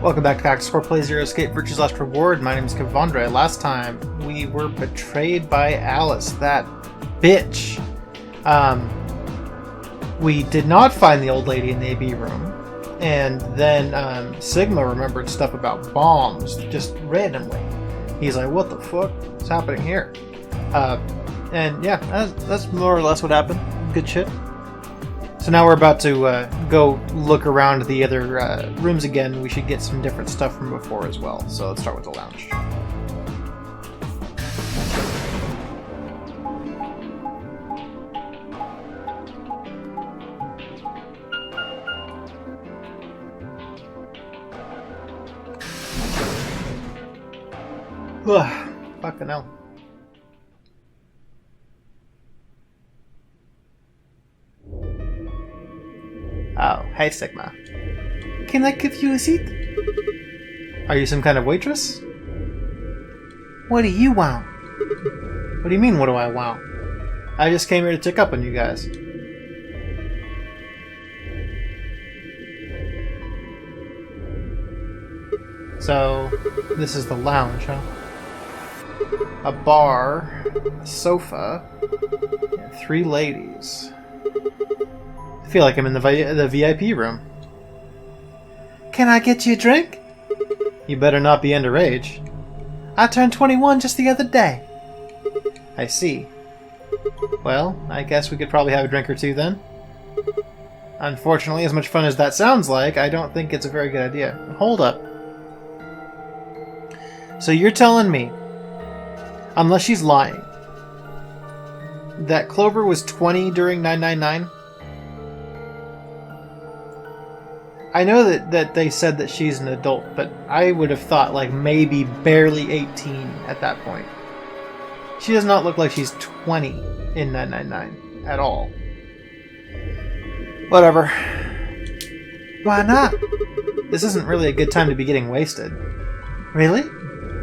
Welcome back to Cactus Core Play Zero Escape Virtue's Last Reward. My name is Kevandre. Last time we were betrayed by Alice, that bitch. We did not find the old lady in the AB room, and then Sigma remembered stuff about bombs just randomly. He's like, "What the fuck is happening here?" And yeah, that's more or less what happened. Good shit. So now we're about to go look around the other rooms again. We should get some different stuff from before as well. So let's start with the lounge. Ugh, fucking hell. Oh, hey Sigma. Can I give you a seat? Are you some kind of waitress? What do you want? What do you mean, what do I want? I just came here to check up on you guys. So, this is the lounge, huh? A bar, a sofa, and 3 ladies. I feel like I'm in the VIP room. Can I get you a drink? You better not be underage. I turned 21 just the other day. I see. Well, I guess we could probably have a drink or two then. Unfortunately, as much fun as that sounds like, I don't think it's a very good idea. Hold up. So you're telling me, unless she's lying, that Clover was 20 during 999? I know that they said that she's an adult, but I would have thought like maybe barely 18 at that point. She does not look like she's 20 in 999 at all. Whatever. Why not? This isn't really a good time to be getting wasted. Really?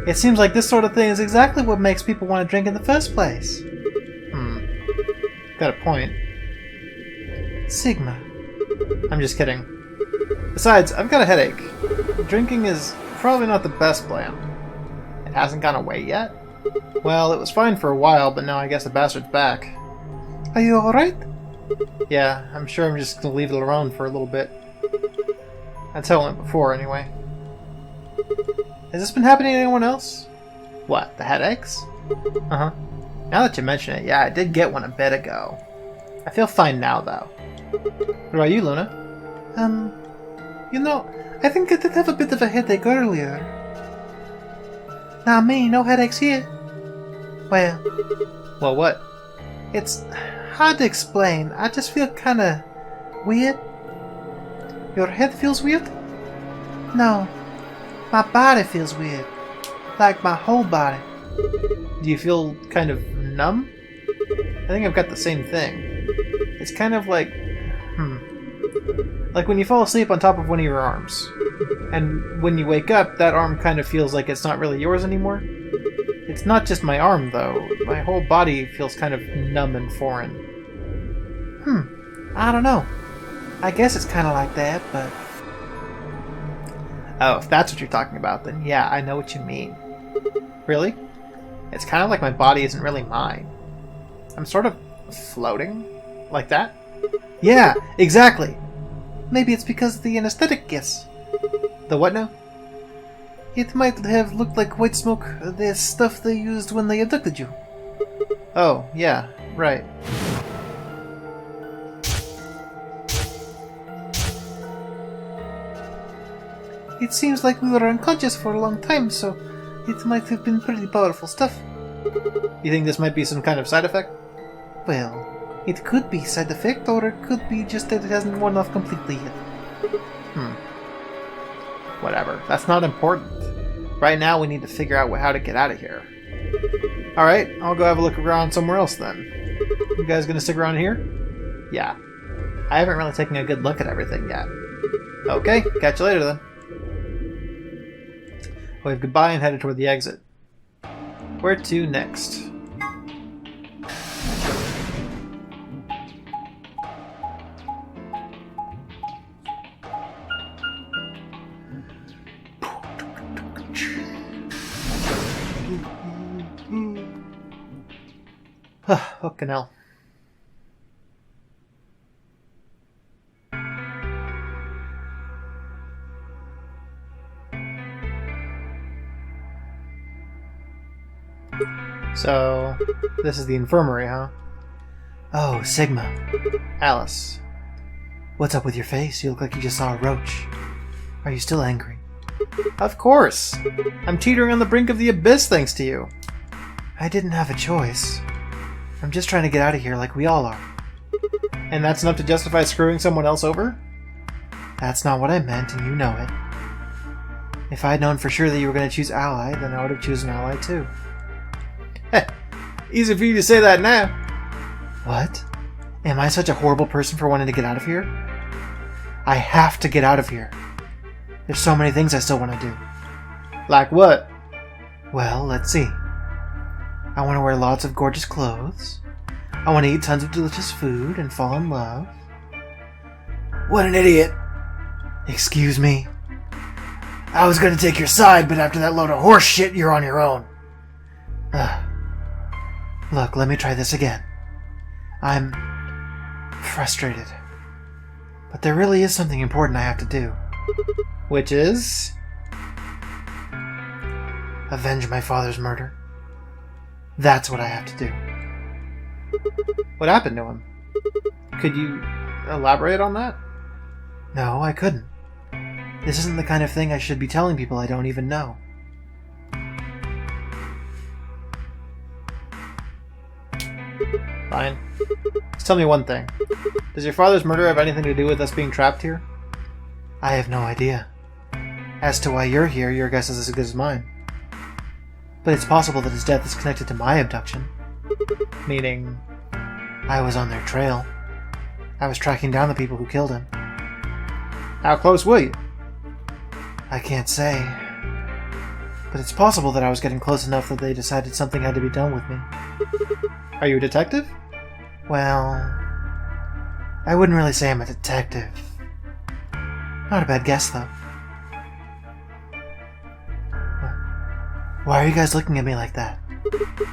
It seems like this sort of thing is exactly what makes people want to drink in the first place. Got a point. Sigma. I'm just kidding. Besides, I've got a headache. Drinking is probably not the best plan. It hasn't gone away yet? Well, it was fine for a while, but now I guess the bastard's back. Are you alright? Yeah, I'm sure I'm just gonna leave it alone for a little bit. That's how it went before, anyway. Has this been happening to anyone else? What, the headaches? Uh-huh. Now that you mention it, yeah, I did get one a bit ago. I feel fine now, though. What about you, Luna? You know, I think I did have a bit of a headache earlier. Nah, me, no headaches here. Well, what? It's hard to explain. I just feel kinda weird. Your head feels weird? No, my body feels weird. Like my whole body. Do you feel kind of numb? I think I've got the same thing. It's kind of like... like when you fall asleep on top of one of your arms. And when you wake up, that arm kind of feels like it's not really yours anymore. It's not just my arm, though. My whole body feels kind of numb and foreign. I don't know. I guess it's kind of like that, but... Oh, if that's what you're talking about, then yeah, I know what you mean. Really? It's kind of like my body isn't really mine. I'm sort of floating? Like that? Yeah, exactly! Maybe it's because of the anesthetic gas. The what now? It might have looked like white smoke, the stuff they used when they abducted you. Oh, yeah, right. It seems like we were unconscious for a long time, so it might have been pretty powerful stuff. You think this might be some kind of side effect? Well, it could be side effect, or it could be just that it hasn't worn off completely yet. Whatever. That's not important. Right now we need to figure out how to get out of here. Alright, I'll go have a look around somewhere else then. You guys gonna stick around here? Yeah. I haven't really taken a good look at everything yet. Okay, catch you later then. Wave goodbye and headed toward the exit. Where to next? Fucking hell. So, this is the infirmary, huh? Oh, Sigma. Alice. What's up with your face? You look like you just saw a roach. Are you still angry? Of course! I'm teetering on the brink of the abyss thanks to you. I didn't have a choice. I'm just trying to get out of here like we all are. And that's enough to justify screwing someone else over? That's not what I meant, and you know it. If I'd known for sure that you were going to choose ally, then I would have chosen ally too. Heh, easy for you to say that now. What? Am I such a horrible person for wanting to get out of here? I have to get out of here. There's so many things I still want to do. Like what? Well, let's see. I want to wear lots of gorgeous clothes. I want to eat tons of delicious food and fall in love. What an idiot! Excuse me? I was going to take your side, but after that load of horse shit, you're on your own. Look, let me try this again. I'm frustrated. But there really is something important I have to do. Which is? Avenge my father's murder. That's what I have to do. What happened to him? Could you elaborate on that? No, I couldn't. This isn't the kind of thing I should be telling people I don't even know. Fine. Just tell me one thing. Does your father's murder have anything to do with us being trapped here? I have no idea. As to why you're here, your guess is as good as mine. But it's possible that his death is connected to my abduction. Meaning? I was on their trail. I was tracking down the people who killed him. How close were you? I can't say. But it's possible that I was getting close enough that they decided something had to be done with me. Are you a detective? Well, I wouldn't really say I'm a detective. Not a bad guess, though. Why are you guys looking at me like that?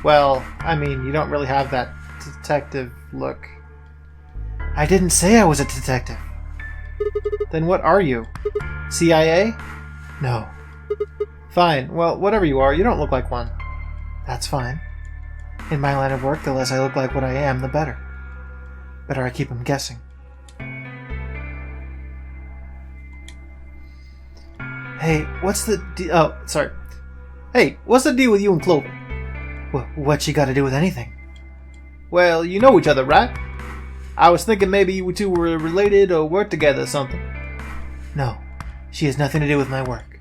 Well, I mean, you don't really have that detective look. I didn't say I was a detective. Then what are you? CIA? No. Fine. Well, whatever you are, you don't look like one. That's fine. In my line of work, the less I look like what I am, the better. Better I keep them guessing. Hey, what's the Oh, sorry. Hey, what's the deal with you and Clover? What's she got to do with anything? Well, you know each other, right? I was thinking maybe you two were related or worked together or something. No, she has nothing to do with my work.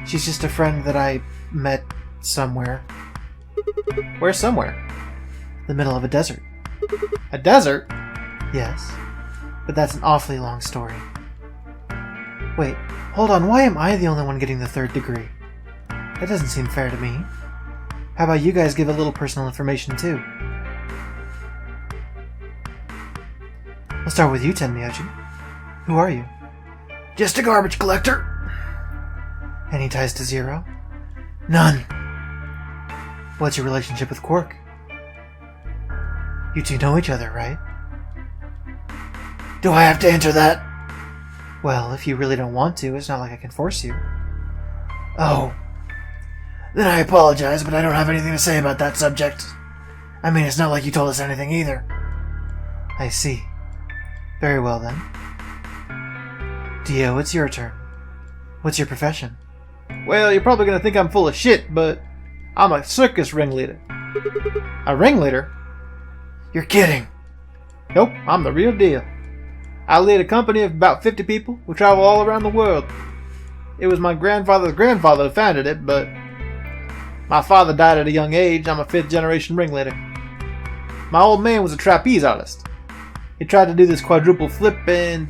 She's just a friend that I met somewhere. Where somewhere? The middle of a desert. A desert? Yes, but that's an awfully long story. Wait, hold on, why am I the only one getting the 3rd degree? That doesn't seem fair to me. How about you guys give a little personal information too? I'll start with you, Tenmyoji. Who are you? Just a garbage collector. Any ties to Zero? None. What's your relationship with Quark? You two know each other, right? Do I have to answer that? Well, if you really don't want to, it's not like I can force you. Oh. Then I apologize, but I don't have anything to say about that subject. I mean, it's not like you told us anything either. I see. Very well then. Dio, it's your turn. What's your profession? Well, you're probably gonna think I'm full of shit, but I'm a circus ringleader. A ringleader? You're kidding. Nope, I'm the real deal. I lead a company of about 50 people who travel all around the world. It was my grandfather's grandfather who founded it, but my father died at a young age. I'm a 5th generation ringleader. My old man was a trapeze artist. He tried to do this quadruple flip and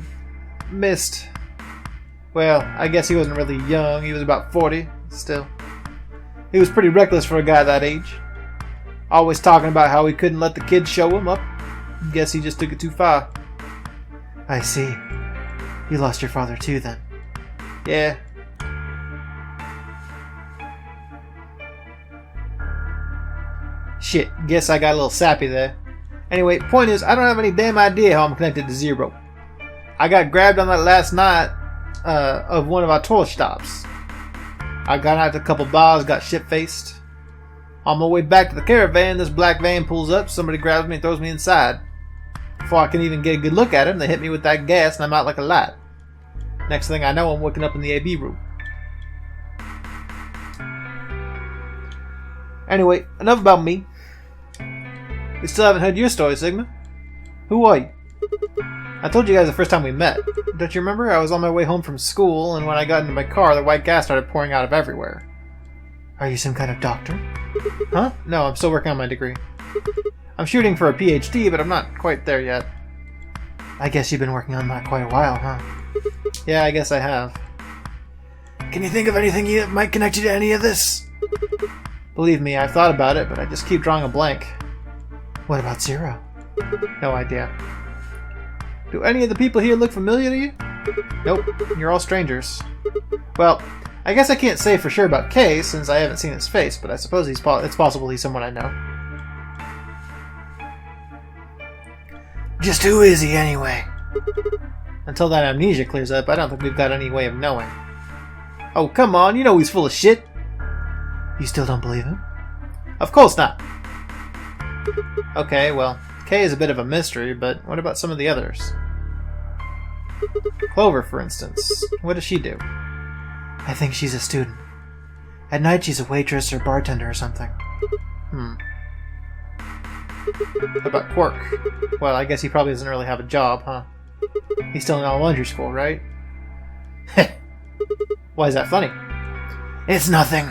missed. Well, I guess he wasn't really young. He was about 40, still. He was pretty reckless for a guy that age. Always talking about how he couldn't let the kids show him up. Guess he just took it too far. I see. You lost your father too, then. Yeah. Shit, guess I got a little sappy there. Anyway, point is, I don't have any damn idea how I'm connected to Zero. I got grabbed on that last night of one of our tour stops. I got out to a couple bars, got shit-faced. On my way back to the caravan, this black van pulls up, somebody grabs me and throws me inside. Before I can even get a good look at him, they hit me with that gas and I'm out like a light. Next thing I know, I'm waking up in the AB room. Anyway, enough about me. We still haven't heard your story, Sigma. Who are you? I told you guys the first time we met. Don't you remember? I was on my way home from school, and when I got into my car, the white gas started pouring out of everywhere. Are you some kind of doctor? Huh? No, I'm still working on my degree. I'm shooting for a PhD, but I'm not quite there yet. I guess you've been working on that quite a while, huh? Yeah, I guess I have. Can you think of anything that might connect you to any of this? Believe me, I've thought about it, but I just keep drawing a blank. What about Zero? No idea. Do any of the people here look familiar to you? Nope, you're all strangers. Well, I guess I can't say for sure about Kay since I haven't seen his face, but I suppose it's possible he's someone I know. Just who is he anyway? Until that amnesia clears up, I don't think we've got any way of knowing. Oh, come on, you know he's full of shit. You still don't believe him? Of course not. Okay, well, Kay is a bit of a mystery, but what about some of the others? Clover, for instance. What does she do? I think she's a student. At night she's a waitress or bartender or something. How about Quark? Well, I guess he probably doesn't really have a job, huh? He's still in elementary school, right? Why is that funny? It's nothing.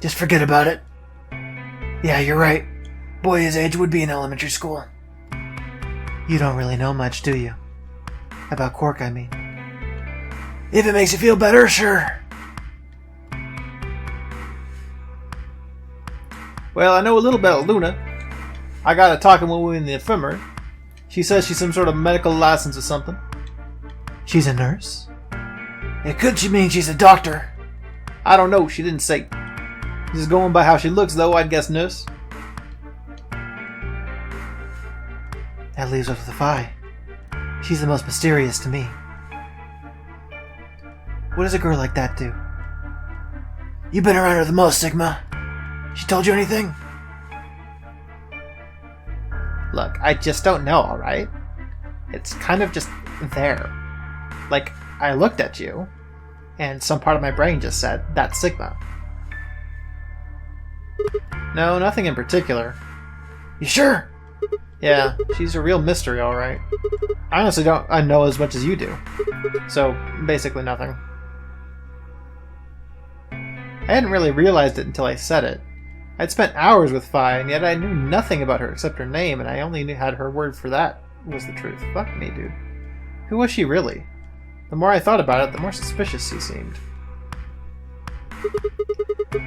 Just forget about it. Yeah, you're right. Boy his age would be in elementary school. You don't really know much, do you? About Quark, I mean. If it makes you feel better, sure. Well, I know a little about Luna. I got a talking with her in the infirmary. She says she's some sort of medical license or something. She's a nurse? It could mean she's a doctor. I don't know, she didn't say. Just going by how she looks, though, I'd guess nurse. That leaves us with Vi. She's the most mysterious to me. What does a girl like that do? You've been around her the most, Sigma. She told you anything? Look, I just don't know, alright? It's kind of just there. Like, I looked at you, and some part of my brain just said, that's Sigma. No, nothing in particular. You sure? Yeah, she's a real mystery, alright. I honestly don't know as much as you do. So, basically nothing. I hadn't really realized it until I said it. I'd spent hours with Vi, and yet I knew nothing about her except her name, and I only had her word for that was the truth. Fuck me, dude. Who was she really? The more I thought about it, the more suspicious she seemed.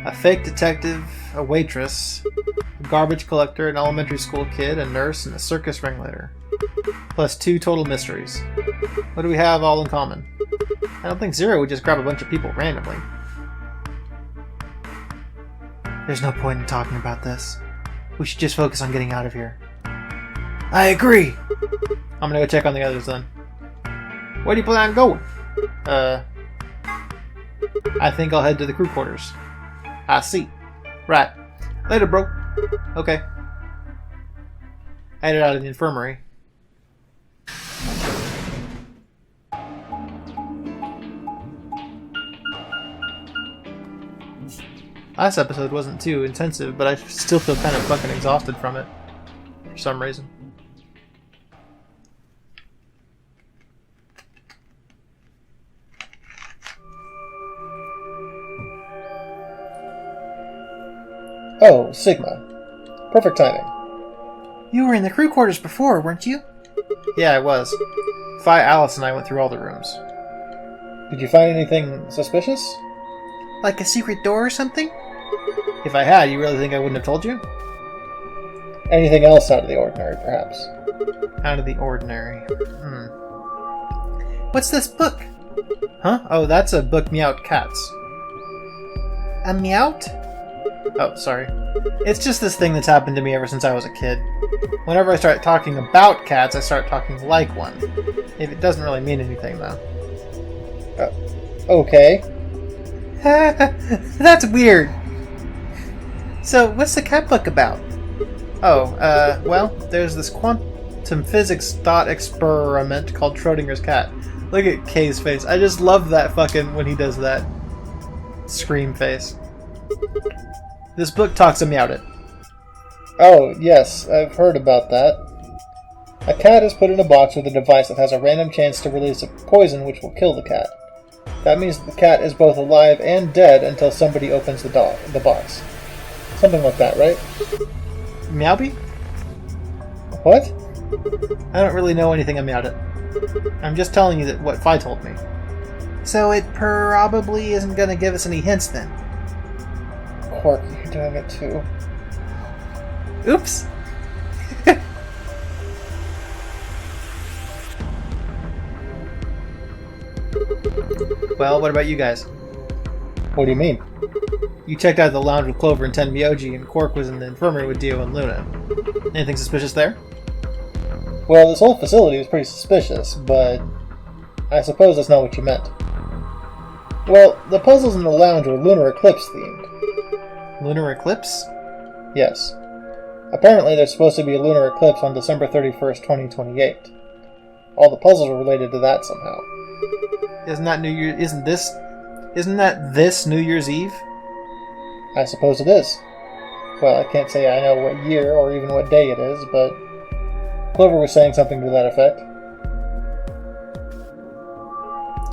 A fake detective, a waitress, a garbage collector, an elementary school kid, a nurse, and a circus ringleader. Plus 2 total mysteries. What do we have all in common? I don't think Zero would just grab a bunch of people randomly. There's no point in talking about this. We should just focus on getting out of here. I agree. I'm gonna go check on the others then. Where do you plan on going? I think I'll head to the crew quarters. I see. Right. Later, bro. Okay. I headed out of the infirmary. Last episode wasn't too intensive, but I still feel kind of fucking exhausted from it. For some reason. Oh, Sigma. Perfect timing. You were in the crew quarters before, weren't you? Yeah, I was. Vi, Alice, and I went through all the rooms. Did you find anything suspicious? Like a secret door or something? If I had, you really think I wouldn't have told you? Anything else out of the ordinary, perhaps? Out of the ordinary. What's this book? Huh? Oh, that's a book Meowt Cats. A Meowt? Oh, sorry. It's just this thing that's happened to me ever since I was a kid. Whenever I start talking about cats, I start talking like one. It doesn't really mean anything, though. Okay. That's weird. So, what's the cat book about? Oh, well, there's this quantum physics thought experiment called Schrodinger's cat. Look at Kay's face. I just love that fucking when he does that scream face. This book talks about it. Oh, yes, I've heard about that. A cat is put in a box with a device that has a random chance to release a poison which will kill the cat. That means the cat is both alive and dead until somebody opens the box. Something like that, right? Meowby? What? I don't really know anything about it. I'm just telling you that what Fi told me. So it probably isn't going to give us any hints then. Quark, you're doing it too. Oops! Well, what about you guys? What do you mean? You checked out the lounge with Clover and Tenmyoji, and Quark was in the infirmary with Dio and Luna. Anything suspicious there? Well, this whole facility is pretty suspicious, but I suppose that's not what you meant. Well, the puzzles in the lounge were lunar eclipse themed. Lunar eclipse? Yes. Apparently there's supposed to be a lunar eclipse on December 31st, 2028. All the puzzles are related to that somehow. Isn't that this New Year's Eve? I suppose it is. Well, I can't say I know what year or even what day it is, but Clover was saying something to that effect.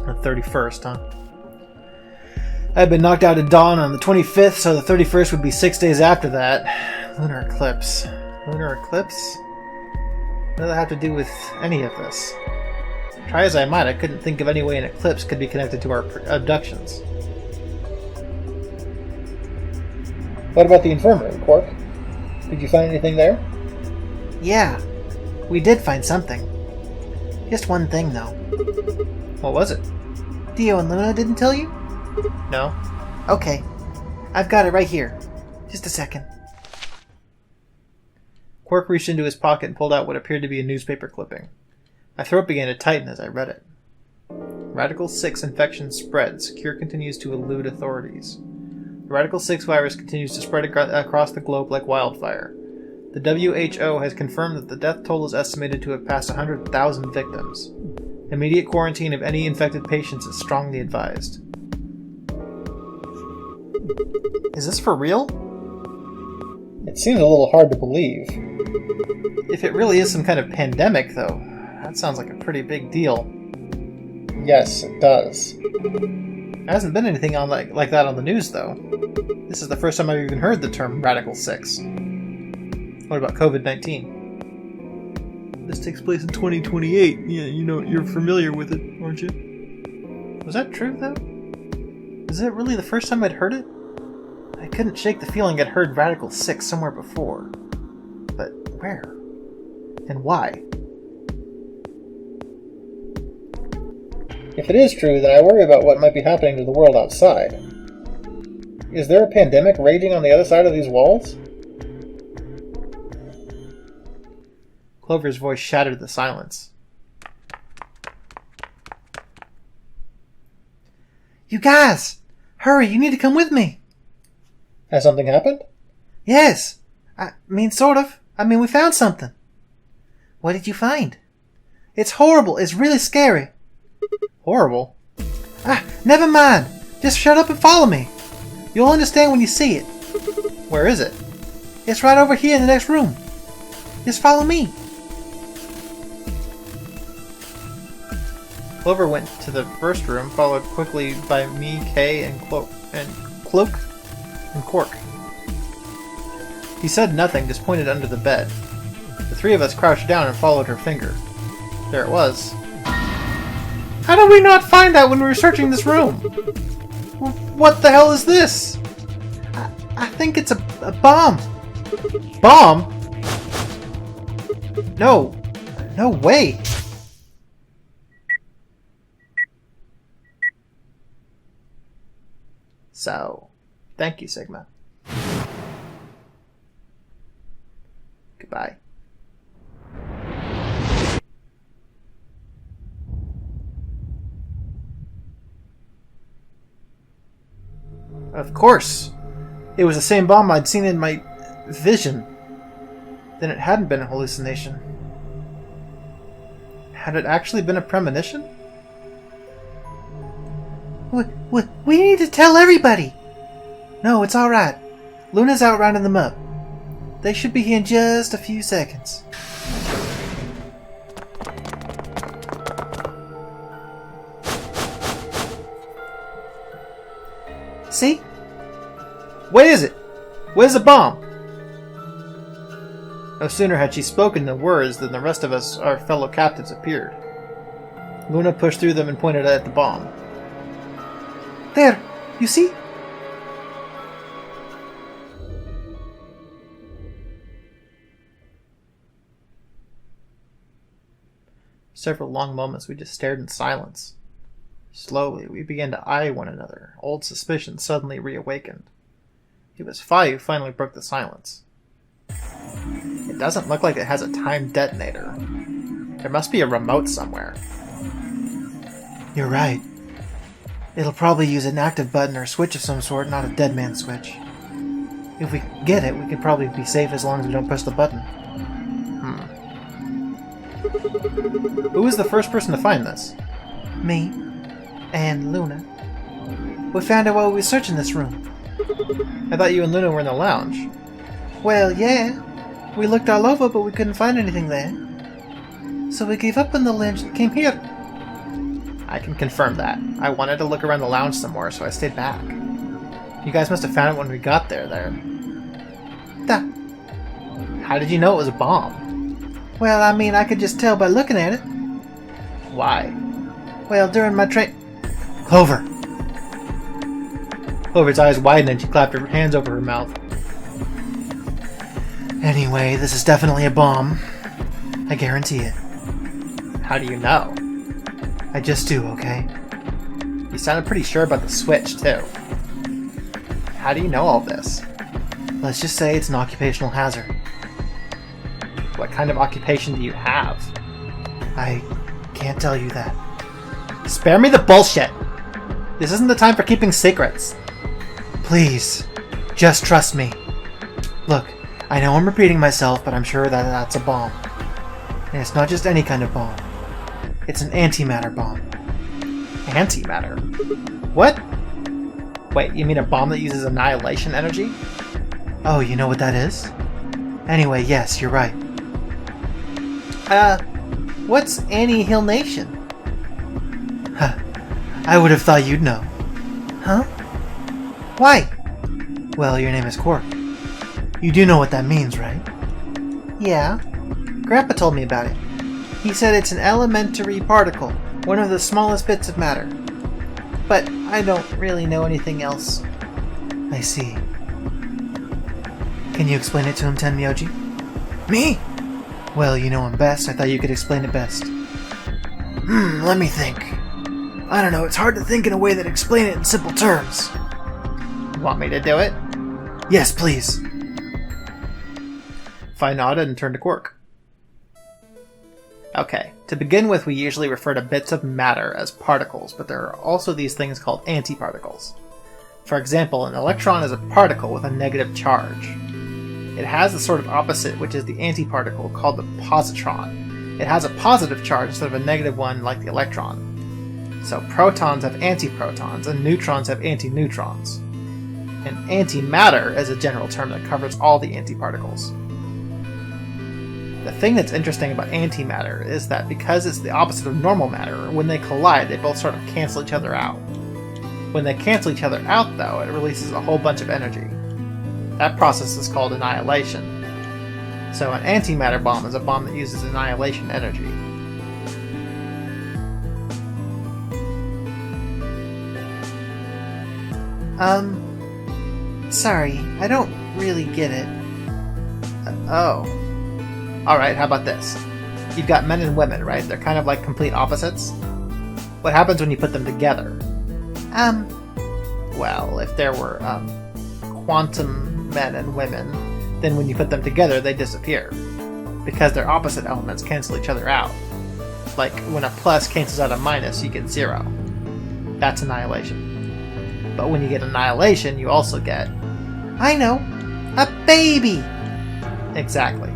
The 31st, huh? I'd been knocked out at dawn on the 25th, so the 31st would be 6 days after that. Lunar eclipse. Lunar eclipse? What does that have to do with any of this? Try as I might, I couldn't think of any way an eclipse could be connected to our abductions. What about the infirmary, Quark? Did you find anything there? Yeah, we did find something. Just one thing, though. What was it? Dio and Luna didn't tell you? No? Okay, I've got it right here. Just a second. Quark reached into his pocket and pulled out what appeared to be a newspaper clipping. My throat began to tighten as I read it. Radical 6 infection spreads. Cure continues to elude authorities. The Radical 6 virus continues to spread across the globe like wildfire. The WHO has confirmed that the death toll is estimated to have passed 100,000 victims. Immediate quarantine of any infected patients is strongly advised. Is this for real? It seems a little hard to believe. If it really is some kind of pandemic, though, that sounds like a pretty big deal. Yes, it does. There hasn't been anything on like that on the news, though. This is the first time I've even heard the term Radical 6. What about COVID-19? This takes place in 2028. Yeah, you know, you're familiar with it, aren't you? Was that true, though? Is it really the first time I'd heard it? I couldn't shake the feeling I'd heard Radical 6 somewhere before. But where? And why? If it is true, then I worry about what might be happening to the world outside. Is there a pandemic raging on the other side of these walls? Clover's voice shattered the silence. You guys! Hurry, you need to come with me! Has something happened? Yes! I mean, sort of. We found something. What did you find? It's horrible. It's really scary. Horrible? Never mind. Just shut up and follow me. You'll understand when you see it. Where is it? It's right over here in the next room. Just follow me. Clover went to the first room, followed quickly by me, Kay, and Cloak and Quark. He said nothing, just pointed under the bed. The three of us crouched down and followed her finger. There it was. How did we not find that when we were searching this room? What the hell is this? I think it's a bomb. Bomb? No. No way. So, thank you, Sigma. Of course! It was the same bomb I'd seen in my vision. Then it hadn't been a hallucination. Had it actually been a premonition? We need to tell everybody! No, it's alright. Luna's out rounding them up. They should be here in just a few seconds. See? What is it? Where's the bomb? No sooner had she spoken the words than the rest of us, our fellow captives, appeared. Luna pushed through them and pointed at the bomb. There! You see? Several long moments we just stared in silence. Slowly, we began to eye one another. Old suspicion suddenly reawakened. It was Fi who finally broke the silence. It doesn't look like it has a timed detonator. There must be a remote somewhere. You're right. It'll probably use an active button or switch of some sort, not a dead man switch. If we get it, we could probably be safe as long as we don't push the button. Who was the first person to find this? Me. And Luna. We found it while we were searching this room. I thought you and Luna were in the lounge. Well, yeah. We looked all over, but we couldn't find anything there. So we gave up on the lounge and came here. I can confirm that. I wanted to look around the lounge some more, so I stayed back. You guys must have found it when we got there. Duh. How did you know it was a bomb? Well, I mean, I could just tell by looking at it. Why? Well, during my Clover! Clover's eyes widened and she clapped her hands over her mouth. Anyway, this is definitely a bomb. I guarantee it. How do you know? I just do, okay? You sounded pretty sure about the switch, too. How do you know all this? Let's just say it's an occupational hazard. What kind of occupation do you have? I can't tell you that. Spare me the bullshit! This isn't the time for keeping secrets. Please, just trust me. Look, I know I'm repeating myself, but I'm sure that that's a bomb. And it's not just any kind of bomb. It's an antimatter bomb. Antimatter? What? Wait, you mean a bomb that uses annihilation energy? Oh, you know what that is? Anyway, yes, you're right. What's annihilation? Huh. I would have thought you'd know. Huh? Why? Well, your name is Quark. You do know what that means, right? Yeah. Grandpa told me about it. He said it's an elementary particle, one of the smallest bits of matter. But I don't really know anything else. I see. Can you explain it to him, Tenmyoji? Me? Well, you know him best. I thought you could explain it best. Let me think. I don't know, it's hard to think in a way that explain it in simple terms. Want me to do it? Yes, please. Fi nodded and turned to Quark. Okay, to begin with, we usually refer to bits of matter as particles, but there are also these things called antiparticles. For example, an electron is a particle with a negative charge. It has the sort of opposite, which is the antiparticle, called the positron. It has a positive charge instead of a negative one like the electron. So protons have antiprotons, and neutrons have antineutrons. And antimatter is a general term that covers all the antiparticles. The thing that's interesting about antimatter is that because it's the opposite of normal matter, when they collide, they both sort of cancel each other out. When they cancel each other out, though, it releases a whole bunch of energy. That process is called annihilation. So an antimatter bomb is a bomb that uses annihilation energy. Sorry, I don't really get it. Oh. Alright, how about this? You've got men and women, right? They're kind of like complete opposites. What happens when you put them together? Well, if there were, quantum men and women, then when you put them together, they disappear. Because their opposite elements cancel each other out. Like, when a plus cancels out a minus, you get 0. That's annihilation. But when you get annihilation, you also get... I know! A baby! Exactly.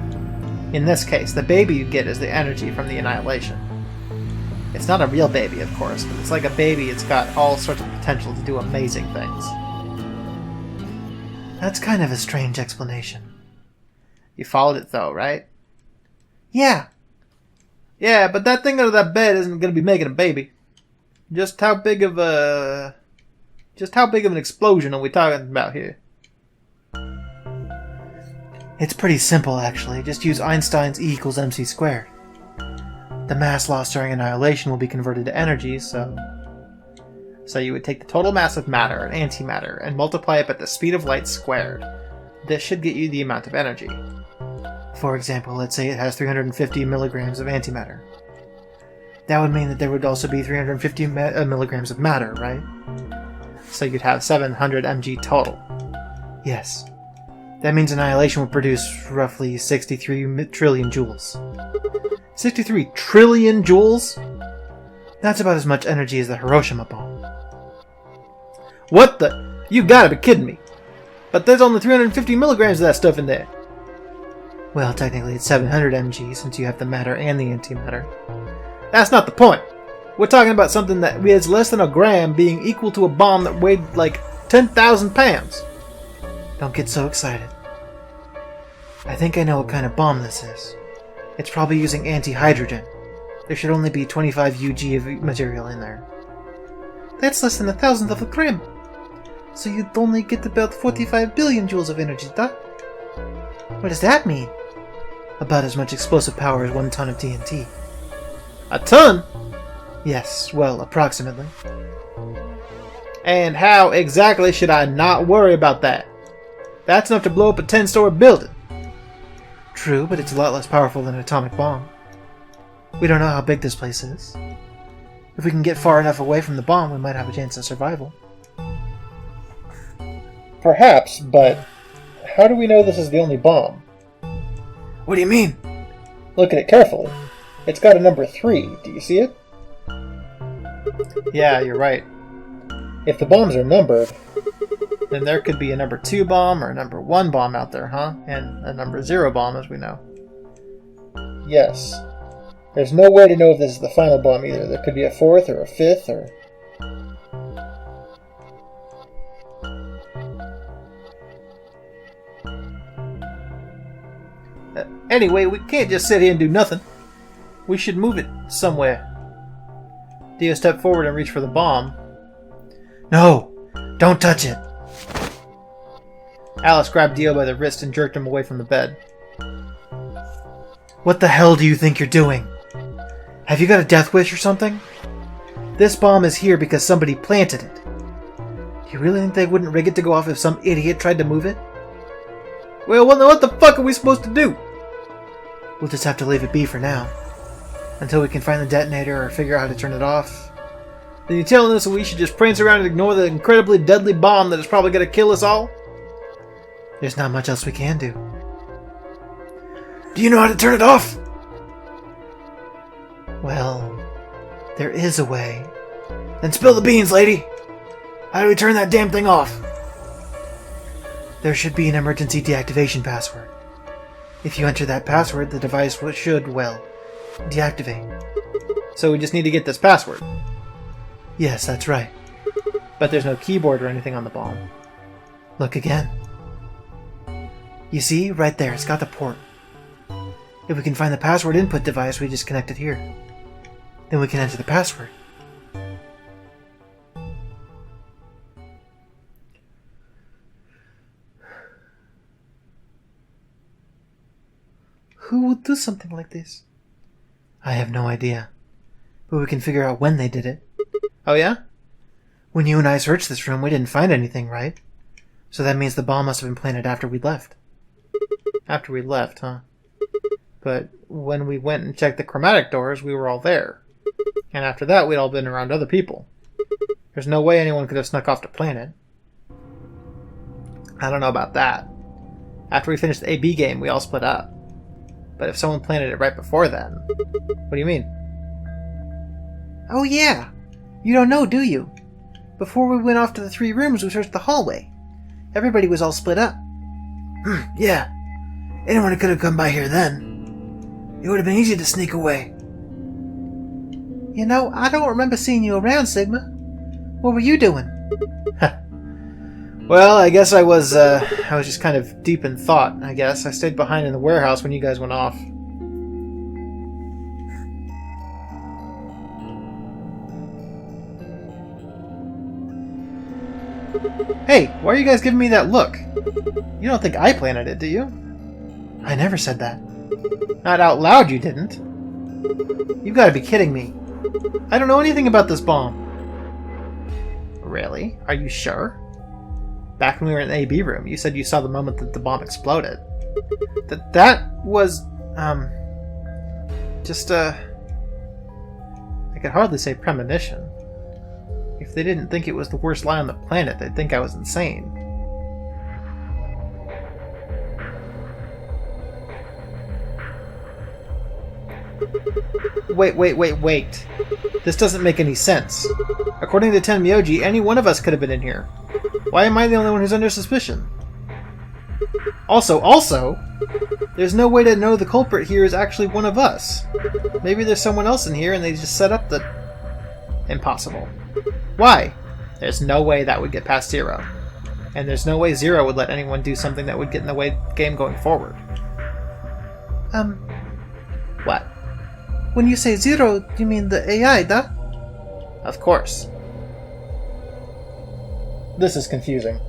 In this case, the baby you get is the energy from the annihilation. It's not a real baby, of course, but it's like a baby. It's got all sorts of potential to do amazing things. That's kind of a strange explanation. You followed it, though, right? Yeah. Yeah, but that thing under that bed isn't going to be making a baby. Just how big of an explosion are we talking about here? It's pretty simple, actually. Just use Einstein's E equals mc squared. The mass lost during annihilation will be converted to energy, so you would take the total mass of matter and antimatter and multiply it by the speed of light squared. This should get you the amount of energy. For example, let's say it has 350 milligrams of antimatter. That would mean that there would also be 350 milligrams of matter, right? So you'd have 700 mg total. Yes. That means annihilation would produce roughly 63 trillion joules. 63 trillion joules? That's about as much energy as the Hiroshima bomb. What the? You gotta be kidding me. But there's only 350 milligrams of that stuff in there. Well, technically it's 700 mg since you have the matter and the antimatter. That's not the point. We're talking about something that weighs less than a gram being equal to a bomb that weighed like 10,000 pounds. Don't get so excited. I think I know what kind of bomb this is. It's probably using anti-hydrogen. There should only be 25 UG of material in there. That's less than 1,000th of a gram. So you'd only get about 45 billion joules of energy, duh? What does that mean? About as much explosive power as 1 ton of TNT. A ton? Yes, well, approximately. And how exactly should I not worry about that? That's enough to blow up a 10-story building. True, but it's a lot less powerful than an atomic bomb. We don't know how big this place is. If we can get far enough away from the bomb, we might have a chance of survival. Perhaps, but how do we know this is the only bomb? What do you mean? Look at it carefully. It's got a number 3. Do you see it? Yeah, you're right. If the bombs are numbered, then there could be a number 2 bomb or a number 1 bomb out there, huh? And a number 0 bomb, as we know. yes. There's no way to know if this is the final bomb either. There could be a 4th or a 5th or... Anyway, we can't just sit here and do nothing. We should move it somewhere. Dio stepped forward and reached for the bomb. No! Don't touch it! Alice grabbed Dio by the wrist and jerked him away from the bed. What the hell do you think you're doing? Have you got a death wish or something? This bomb is here because somebody planted it. Do you really think they wouldn't rig it to go off if some idiot tried to move it? Well, what the fuck are we supposed to do? We'll just have to leave it be for now. Until we can find the detonator or figure out how to turn it off. Then you're telling us that we should just prance around and ignore the incredibly deadly bomb that is probably going to kill us all? There's not much else we can do. Do you know how to turn it off? Well, there is a way. Then spill the beans, lady! How do we turn that damn thing off? There should be an emergency deactivation password. If you enter that password, the device should, well, deactivate. So we just need to get this password. Yes, that's right. But there's no keyboard or anything on the bomb. Look again. You see, right there, it's got the port. If we can find the password input device, we just connect it here. Then we can enter the password. Who would do something like this? I have no idea. But we can figure out when they did it. Oh yeah? When you and I searched this room, we didn't find anything, right? So that means the bomb must have been planted after we left. After we left, huh? But when we went and checked the chromatic doors, we were all there. And after that, we'd all been around other people. There's no way anyone could have snuck off to plant it. I don't know about that. After we finished the AB game, we all split up. But if someone planted it right before then... What do you mean? Oh yeah! You don't know, do you? Before we went off to the 3 rooms, we searched the hallway. Everybody was all split up. Yeah. Anyone could have come by here then. It would have been easy to sneak away. You know, I don't remember seeing you around, Sigma. What were you doing? Well, I guess I was just kind of deep in thought, I guess. I stayed behind in the warehouse when you guys went off. Hey, why are you guys giving me that look? You don't think I planted it, do you? I never said that. Not out loud, you didn't. You've got to be kidding me. I don't know anything about this bomb. Really? Are you sure? Back when we were in the AB room, you said you saw the moment that the bomb exploded. That was, just, I could hardly say premonition. If they didn't think it was the worst lie on the planet, they'd think I was insane. Wait. This doesn't make any sense. According to Tenmyoji, any one of us could have been in here. Why am I the only one who's under suspicion? Also, there's no way to know the culprit here is actually one of us. Maybe there's someone else in here and they just set up the... Impossible. Why? There's no way that would get past Zero. And there's no way Zero would let anyone do something that would get in the way of the game going forward. What? When you say Zero, you mean the AI, da? Of course. This is confusing.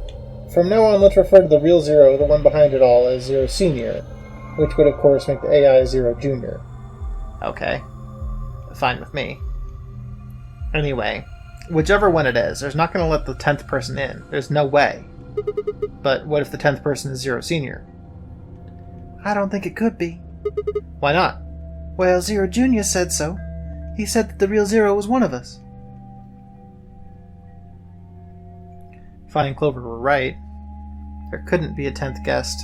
From now on, let's refer to the real Zero, the one behind it all, as Zero Senior, which would of course make the AI Zero Junior. Okay. Fine with me. Anyway, whichever one it is, there's not going to let the 10th person in. There's no way. But what if the 10th person is Zero Senior? I don't think it could be. Why not? Well, Zero Junior said so. He said that the real Zero was one of us. If I and Clover were right, there couldn't be a 10th guest,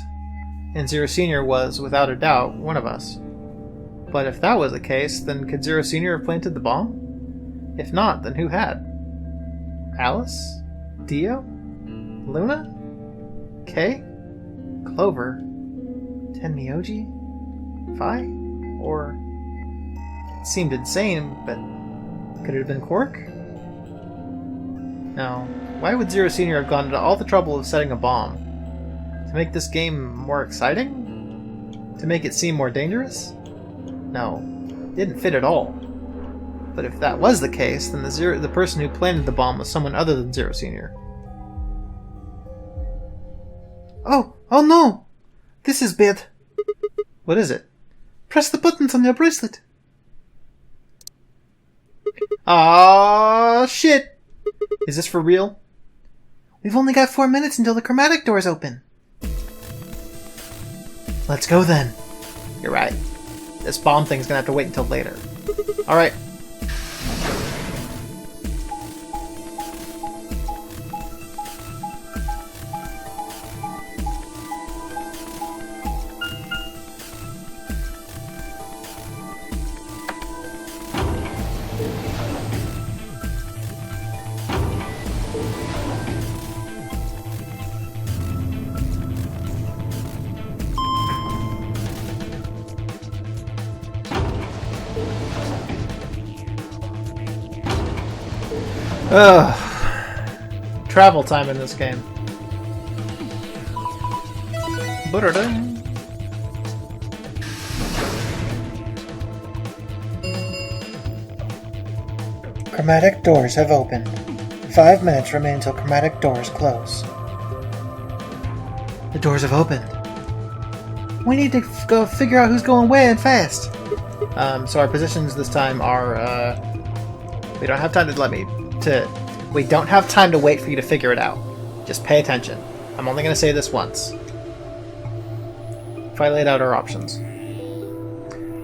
and Zero Senior was, without a doubt, one of us. But if that was the case, then could Zero Senior have planted the bomb? If not, then who had? Alice? Dio? Luna? Kay? Clover? Tenmyoji? Fi? Or... It seemed insane, but... Could it have been Quark? No. Why would Zero Senior have gone to all the trouble of setting a bomb? To make this game more exciting? To make it seem more dangerous? No. It didn't fit at all. But if that was the case, then the person who planted the bomb was someone other than Zero Senior. Oh no! This is bad. What is it? Press the buttons on your bracelet. Ah, shit! Is this for real? We've only got 4 minutes until the chromatic doors open. Let's go then. You're right. This bomb thing's gonna have to wait until later. Alright. Ugh. Travel time in this game. Ba-da-ding. Chromatic doors have opened. 5 minutes remain until chromatic doors close. The doors have opened. We need to go figure out who's going where and fast. So our positions this time are, we don't have time we don't have time to wait for you to figure it out. Just pay attention. I'm only going to say this once. If I laid out our options.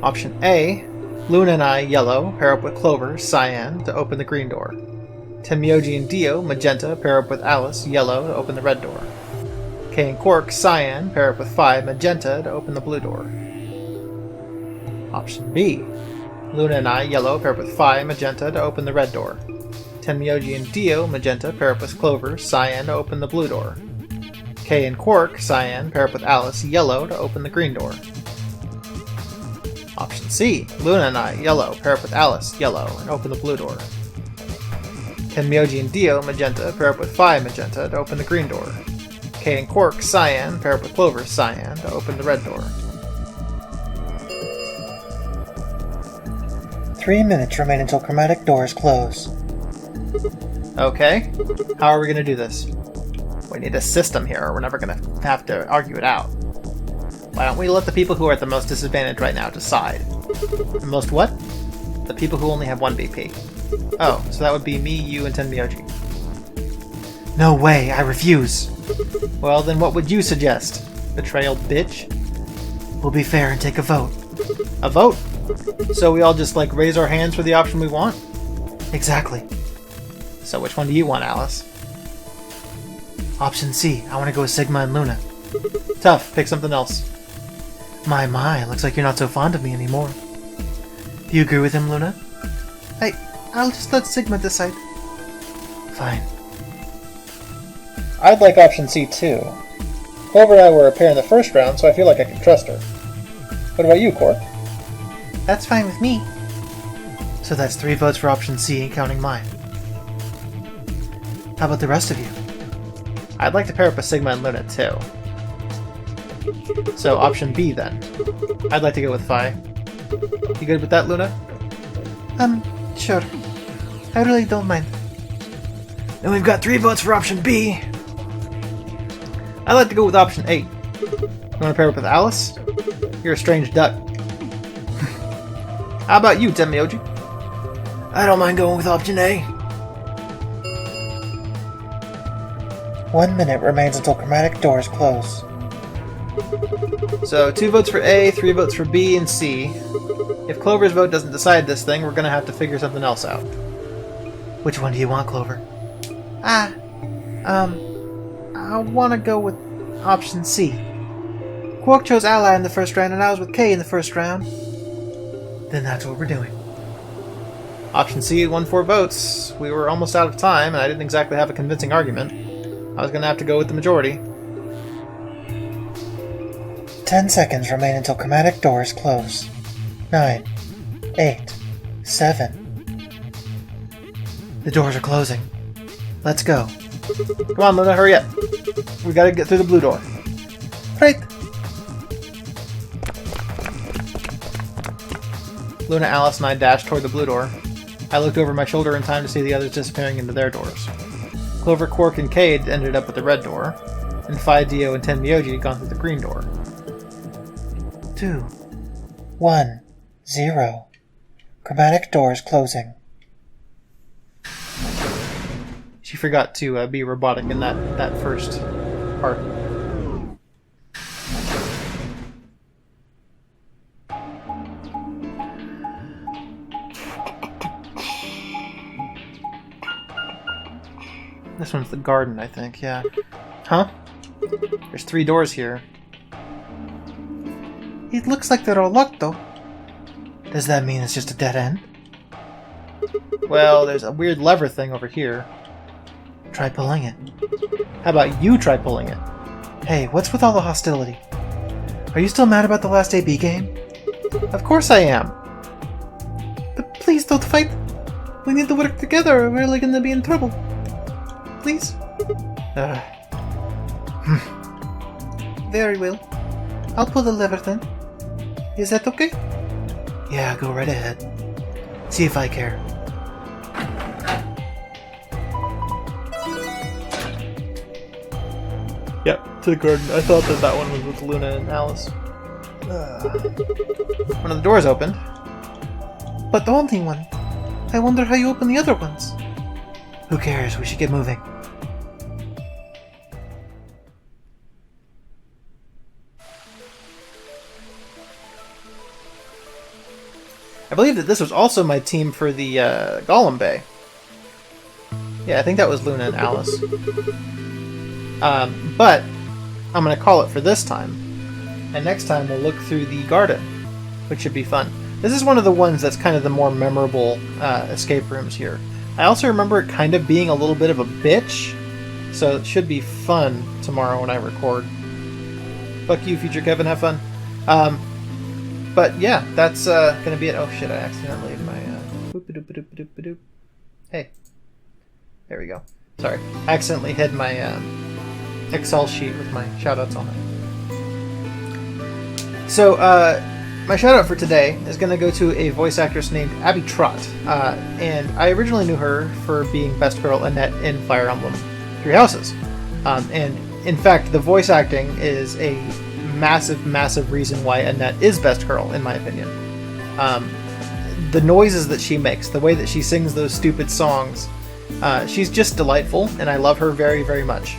Option A, Luna and I, yellow, pair up with Clover, cyan, to open the green door. Tenmyoji and Dio, magenta, pair up with Alice, yellow, to open the red door. Kay and Quark, cyan, pair up with Fi, magenta, to open the blue door. Option B, Luna and I, yellow, pair up with Fi, magenta, to open the red door. Tenmyoji and Dio, magenta, pair up with Clover, cyan, to open the blue door. Kay and Quark, cyan, pair up with Alice, yellow, to open the green door. Option C, Luna and I, yellow, pair up with Alice, yellow, and open the blue door. Tenmyoji and Dio, magenta, pair up with Phi, magenta, to open the green door. Kay and Quark, cyan, pair up with Clover, cyan, to open the red door. 3 minutes remain until chromatic doors close. Okay, how are we going to do this? We need a system here, or we're never going to have to argue it out. Why don't we let the people who are at the most disadvantage right now decide? The most what? The people who only have 1 BP. Oh, so that would be me, you, and Tenmyoji. No way, I refuse. Well, then what would you suggest? Betrayal bitch? We'll be fair and take a vote. A vote? So we all just, like, raise our hands for the option we want? Exactly. So which one do you want, Alice? Option C, I want to go with Sigma and Luna. Tough, pick something else. My, looks like you're not so fond of me anymore. Do you agree with him, Luna? I'll just let Sigma decide. Fine. I'd like option C too. Clover and I were a pair in the first round, so I feel like I can trust her. What about you, Quark? That's fine with me. So that's 3 votes for option C, counting mine. How about the rest of you? I'd like to pair up with Sigma and Luna too. So option B then. I'd like to go with Phi. You good with that, Luna? Sure. I really don't mind. Then we've got 3 votes for option B. I'd like to go with option A. You want to pair up with Alice? You're a strange duck. How about you, Tenmyoji? I don't mind going with option A. 1 minute remains until chromatic doors close. So 2 votes for A, 3 votes for B and C. If Clover's vote doesn't decide this thing, we're gonna have to figure something else out. Which one do you want, Clover? I want to go with option C. Quark chose Ally in the first round, and I was with Kay in the first round. Then that's what we're doing. Option C won 4 votes. We were almost out of time, and I didn't exactly have a convincing argument. I was gonna have to go with the majority. 10 seconds remain until chromatic doors close. 9, 8, 7. The doors are closing. Let's go. Come on, Luna, hurry up. We gotta get through the blue door. Right. Luna, Alice, and I dashed toward the blue door. I looked over my shoulder in time to see the others disappearing into their doors. Clover, Quark, and Cade ended up at the red door, and Phi, Dio, and Tenmyoji had gone through the green door. 2, 1, 0. Chromatic doors closing. She forgot to be robotic in that first part. This one's the garden, I think, yeah. Huh? There's 3 doors here. It looks like they're all locked, though. Does that mean it's just a dead end? Well, there's a weird lever thing over here. Try pulling it. How about you try pulling it? Hey, what's with all the hostility? Are you still mad about the last AB game? Of course I am. But please don't fight. We need to work together or we're really gonna be in trouble. Please? Very well. I'll pull the lever then. Is that okay? Yeah, go right ahead. See if I care. Yep, to the garden. I thought that one was with Luna and Alice. One of the doors opened. But only one. I wonder how you open the other ones. Who cares? We should get moving. I believe that this was also my team for the Golem Bay. Yeah, I think that was Luna and Alice. But I'm going to call it for this time. And next time we'll look through the garden, which should be fun. This is one of the ones that's kind of the more memorable escape rooms here. I also remember it kind of being a little bit of a bitch, so it should be fun tomorrow when I record. Fuck you, future Kevin, have fun. But yeah, that's gonna be it. Oh shit, I accidentally hit my boop-a-doop-a-doop-a-doop-a-doop. Hey, there we go. Sorry, I accidentally hid my Excel sheet with my shoutouts on it. So my shoutout for today is gonna go to a voice actress named Abby Trott, and I originally knew her for being Best Girl Annette in Fire Emblem Three Houses, and in fact, the voice acting is a massive reason why Annette is Best Girl, in my opinion. The noises that she makes, the way that she sings those stupid songs, she's just delightful, and I love her very much.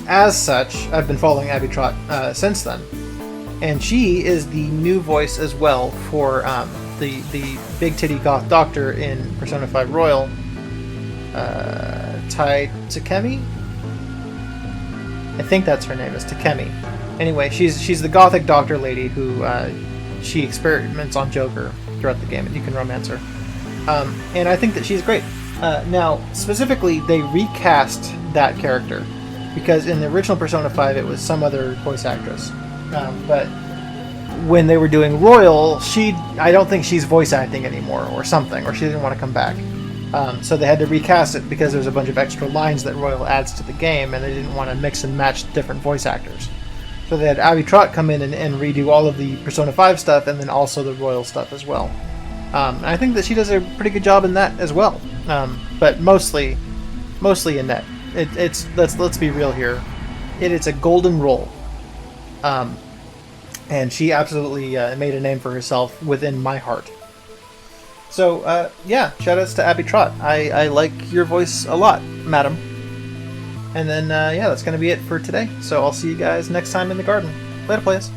As such, I've been following Abby Trott since then, and she is the new voice as well for the big titty goth doctor in Persona 5 Royal, Tai Takemi? I think that's her name, is Takemi. Anyway, she's the gothic doctor lady who she experiments on Joker throughout the game, and you can romance her. And I think that she's great. Now, specifically, they recast that character, because in the original Persona 5 it was some other voice actress. But when they were doing Royal, I don't think she's voice acting anymore, or something, or she didn't want to come back. So they had to recast it because there's a bunch of extra lines that Royal adds to the game, and they didn't want to mix and match different voice actors. So they had Abby Trott come in and redo all of the Persona 5 stuff, and then also the Royal stuff as well. And I think that she does a pretty good job in that as well. But mostly Annette. It's let's be real here. It's a golden role. And she absolutely made a name for herself within my heart. So, yeah, shoutouts to Abby Trott. I like your voice a lot, madam. And then, yeah, that's going to be it for today. So I'll see you guys next time in the garden. Later, players.